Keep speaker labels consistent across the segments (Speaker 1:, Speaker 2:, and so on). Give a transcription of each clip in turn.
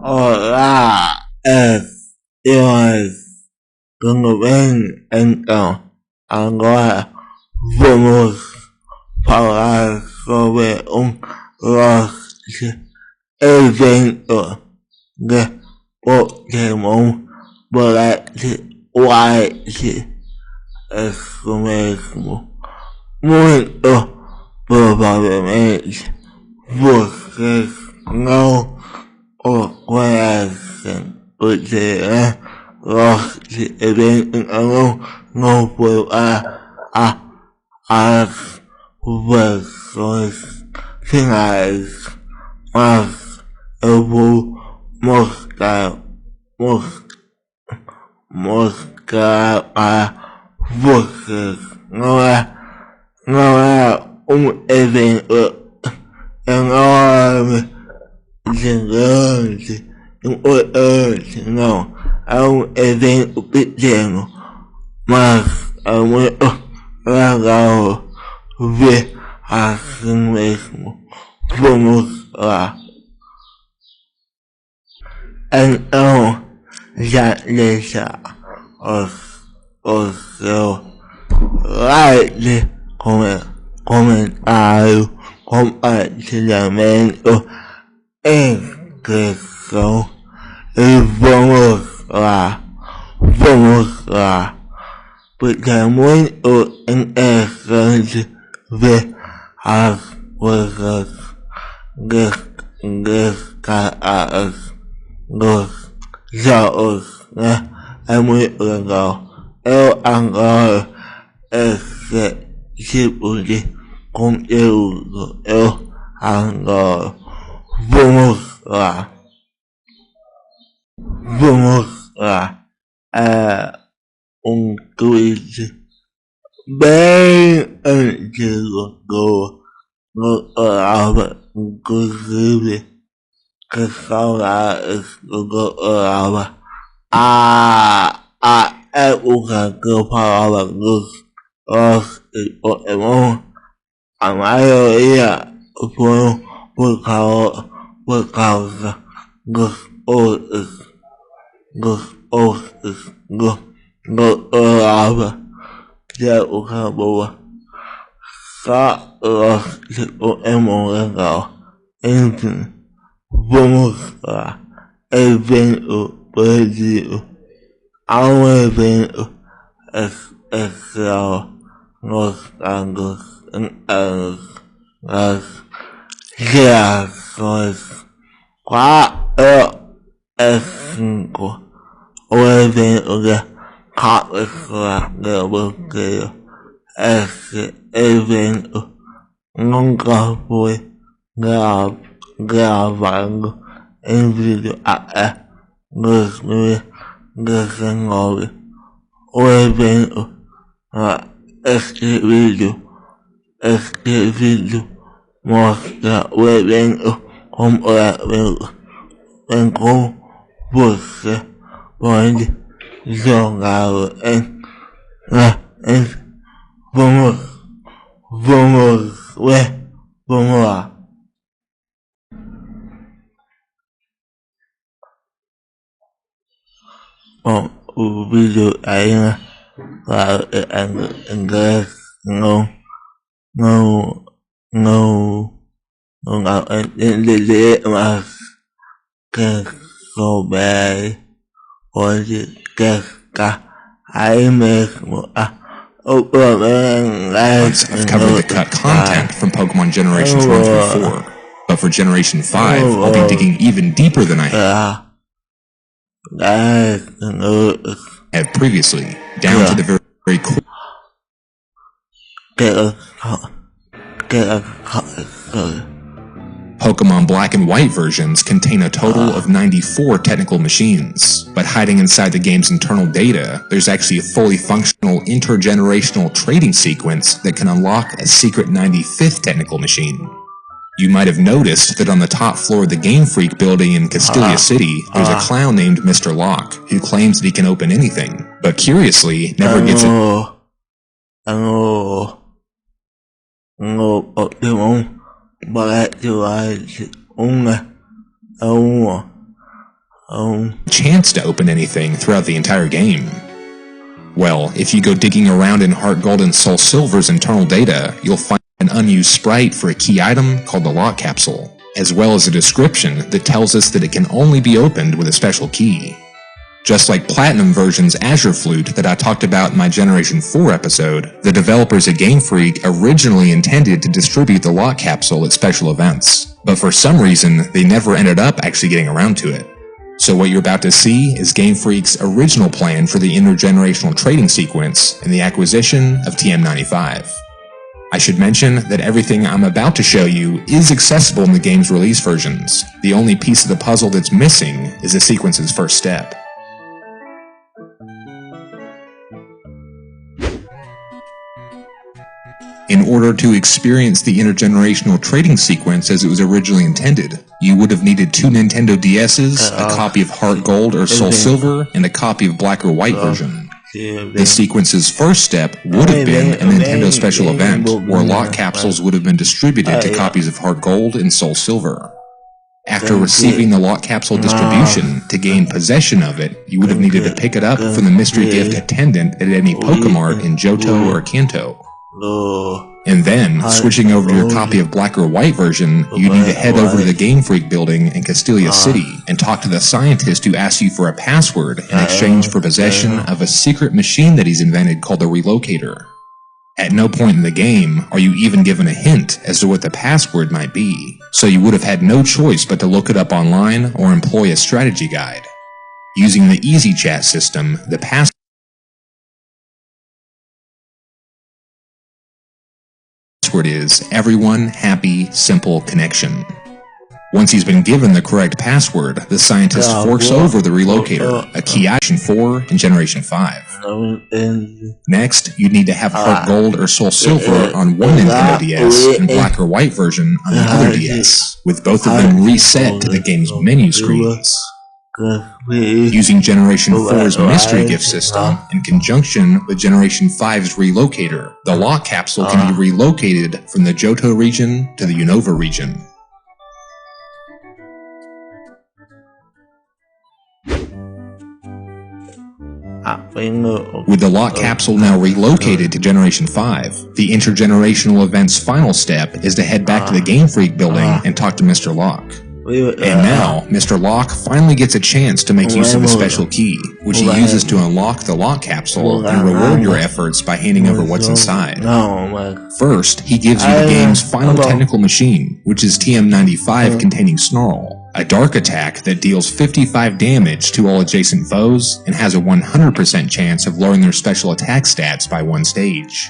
Speaker 1: Olá, tudo bem? Então, agora vamos falar sobre nosso evento de Pokémon Black White. Isso mesmo. Muito provavelmente vocês não o conhecem, porque nosso evento não foi as versões finais, mas eu vou mostrar para vocês. Não é um evento enorme, gigante, importante, não. É um evento pequeno, mas é muito legal ver assim mesmo. Vamos lá. Então, já deixa o seu like, comentário, compartilhamento, inscrição e vamos lá, porque é muito interessante ver as coisas descartadas dos jogos, né? É muito legal. Eu adoro esse tipo de conteúdo. Eu adoro. Vamos lá. É um tweet bem antigo do Unova, inclusive, que saudades do Unova. A época que eu falava dos jogos de Pokémon, a maioria foram por causa dos posts do Unova, que é época boa. Só jogos de Pokémon legal. Enfim, vamos lá. Evento perdido. Há um evento especial nos dados internos das gerações 4 e 5. O evento de cápsula de bloqueio. Esse evento nunca foi gravado em vídeo até 2019. O evento, este vídeo mostra o evento completo, em como você pode jogá-lo vamos ver, vamos lá. Bom, o vídeo aí, né? Claro, é em inglês, não dá pra entender, mas quem souber pode testar aí mesmo. O problema
Speaker 2: Months have covered the cut content from Pokemon Generations 1 through 4, but for Generation 5, I'll be digging even deeper than I have previously, down to the very core. Pokemon Black and White versions contain a total of 94 technical machines, but hiding inside the game's internal data, there's actually a fully functional intergenerational trading sequence that can unlock a secret 95th technical machine. You might have noticed that on the top floor of the Game Freak building in Castelia City, there's a clown named Mr. Locke, who claims that he can open anything, but curiously, never gets it.
Speaker 1: Pokémon Black White 1 é
Speaker 2: chance to open anything throughout the entire game. Well, if you go digging around in Heart Gold and Soul Silver's internal data, you'll find an unused sprite for a key item called the lock capsule, as well as a description that tells us that it can only be opened with a special key. Just like Platinum version's Azure Flute that I talked about in my Generation 4 episode, the developers at Game Freak originally intended to distribute the lock capsule at special events, but for some reason they never ended up actually getting around to it. So what you're about to see is Game Freak's original plan for the intergenerational trading sequence and the acquisition of TM95. I should mention that everything I'm about to show you is accessible in the game's release versions. The only piece of the puzzle that's missing is the sequence's first step. In order to experience the intergenerational trading sequence as it was originally intended, you would have needed 2 Nintendo DS's, a copy of Heart Gold or Soul Silver, and a copy of Black or White version. The sequence's first step would have been a Nintendo special event, where lock capsules would have been distributed to copies of Heart Gold and Soul Silver. After receiving the lock capsule distribution, to gain possession of it, you would have needed to pick it up from the mystery gift attendant at any Pokemart in Johto or Kanto. And then, switching over to your copy of Black or White version, you need to head over to the Game Freak building in Castelia City and talk to the scientist who asks you for a password in exchange for possession of a secret machine that he's invented called the Relocator. At no point in the game are you even given a hint as to what the password might be, so you would have had no choice but to look it up online or employ a strategy guide. Using the Easy Chat system, the password is Everyone Happy Simple Connection. Once he's been given the correct password, the scientist forks over the Relocator, a key action 4 in Generation 5. Next, you'd need to have Heart Gold or Soul Silver on one Nintendo DS and Black or White version on the other DS, with both of them reset to the game's menu screens. Using Generation 4's mystery gift system, in conjunction with Generation 5's Relocator, the lock capsule can be relocated from the Johto region to the Unova region. With the lock capsule now relocated to Generation 5, the intergenerational event's final step is to head back to the Game Freak building and talk to Mr. Locke. And now, Mr. Locke finally gets a chance to make use of a special key, which he uses to unlock the lock capsule and reward your efforts by handing over what's inside. First, he gives you the game's final technical machine, which is TM95 containing Snarl, a dark attack that deals 55 damage to all adjacent foes and has a 100% chance of lowering their special attack stats by 1 stage.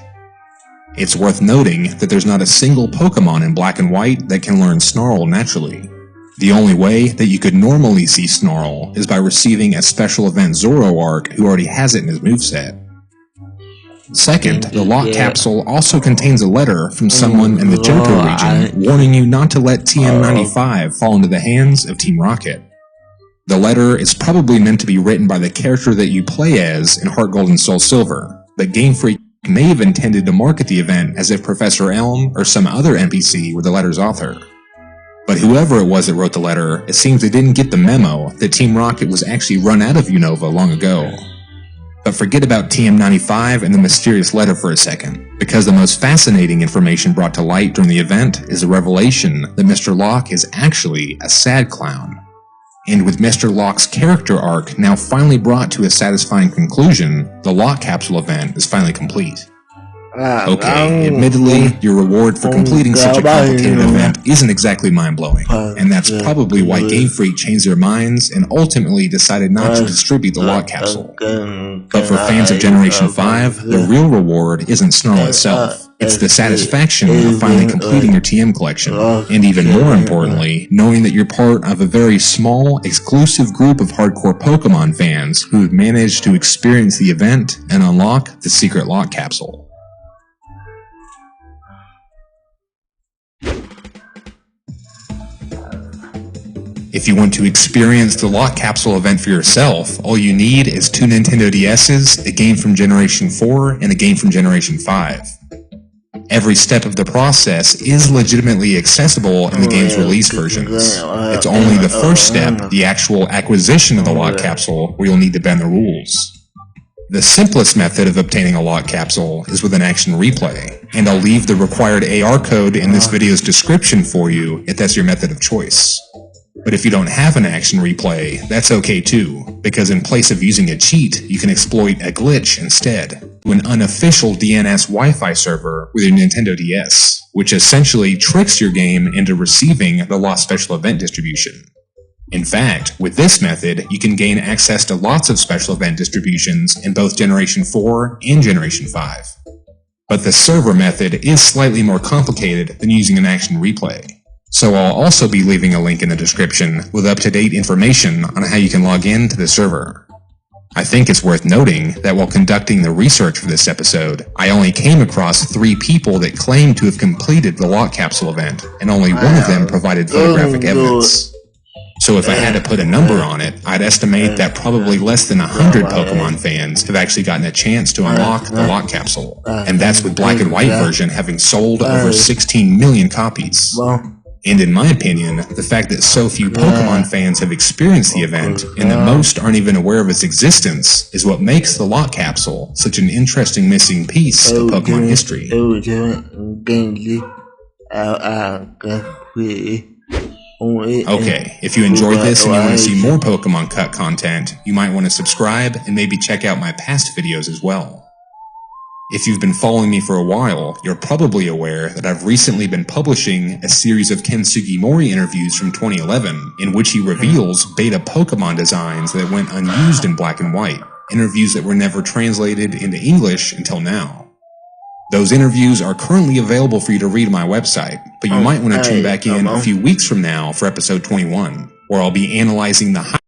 Speaker 2: It's worth noting that there's not a single Pokémon in Black and White that can learn Snarl naturally. The only way that you could normally see Snarl is by receiving a special event Zoroark who already has it in his moveset. Second, the lock capsule also contains a letter from someone in the Johto region warning you not to let TM95 fall into the hands of Team Rocket. The letter is probably meant to be written by the character that you play as in Heart Gold and Soul Silver, but Game Freak may have intended to market the event as if Professor Elm or some other NPC were the letter's author. But whoever it was that wrote the letter, it seems they didn't get the memo that Team Rocket was actually run out of Unova long ago. But forget about TM95 and the mysterious letter for a second, because the most fascinating information brought to light during the event is the revelation that Mr. Locke is actually a sad clown. And with Mr. Locke's character arc now finally brought to a satisfying conclusion, the lock capsule event is finally complete. Okay, admittedly, your reward for completing such a complicated event isn't exactly mind-blowing, and that's probably why Game Freak changed their minds and ultimately decided not to distribute the lock capsule. But for fans of Generation 5, the real reward isn't Snarl itself. It's the satisfaction of finally completing your TM collection, and even more importantly, knowing that you're part of a very small, exclusive group of hardcore Pokémon fans who have managed to experience the event and unlock the secret lock capsule. If you want to experience the lock capsule event for yourself, all you need is 2 Nintendo DS's, a game from Generation 4, and a game from Generation 5. Every step of the process is legitimately accessible in the game's release versions. It's only the first step, the actual acquisition of the lock capsule, where you'll need to bend the rules. The simplest method of obtaining a lock capsule is with an action replay, and I'll leave the required AR code in this video's description for you if that's your method of choice. But if you don't have an action replay, that's okay too, because in place of using a cheat, you can exploit a glitch instead, to an unofficial DNS Wi-Fi server with your Nintendo DS, which essentially tricks your game into receiving the lost special event distribution. In fact, with this method, you can gain access to lots of special event distributions in both Generation 4 and Generation 5. But the server method is slightly more complicated than using an action replay. So I'll also be leaving a link in the description with up-to-date information on how you can log in to the server. I think it's worth noting that while conducting the research for this episode, I only came across 3 people that claimed to have completed the lock capsule event, and only one of them provided photographic evidence. So if I had to put a number on it, I'd estimate that probably less than 100 Pokémon fans have actually gotten a chance to unlock the lock capsule, and that's with Black and White version having sold over 16 million copies. And in my opinion, the fact that so few Pokémon fans have experienced the event, and that most aren't even aware of its existence, is what makes the lock capsule such an interesting missing piece of Pokémon history. Okay, if you enjoyed this and you want to see more Pokemon Cut content, you might want to subscribe and maybe check out my past videos as well. If you've been following me for a while, you're probably aware that I've recently been publishing a series of Ken Sugimori interviews from 2011, in which he reveals beta Pokemon designs that went unused in Black and White, interviews that were never translated into English until now. Those interviews are currently available for you to read on my website, but you might want to tune back in a few weeks from now for episode 21, where I'll be analyzing the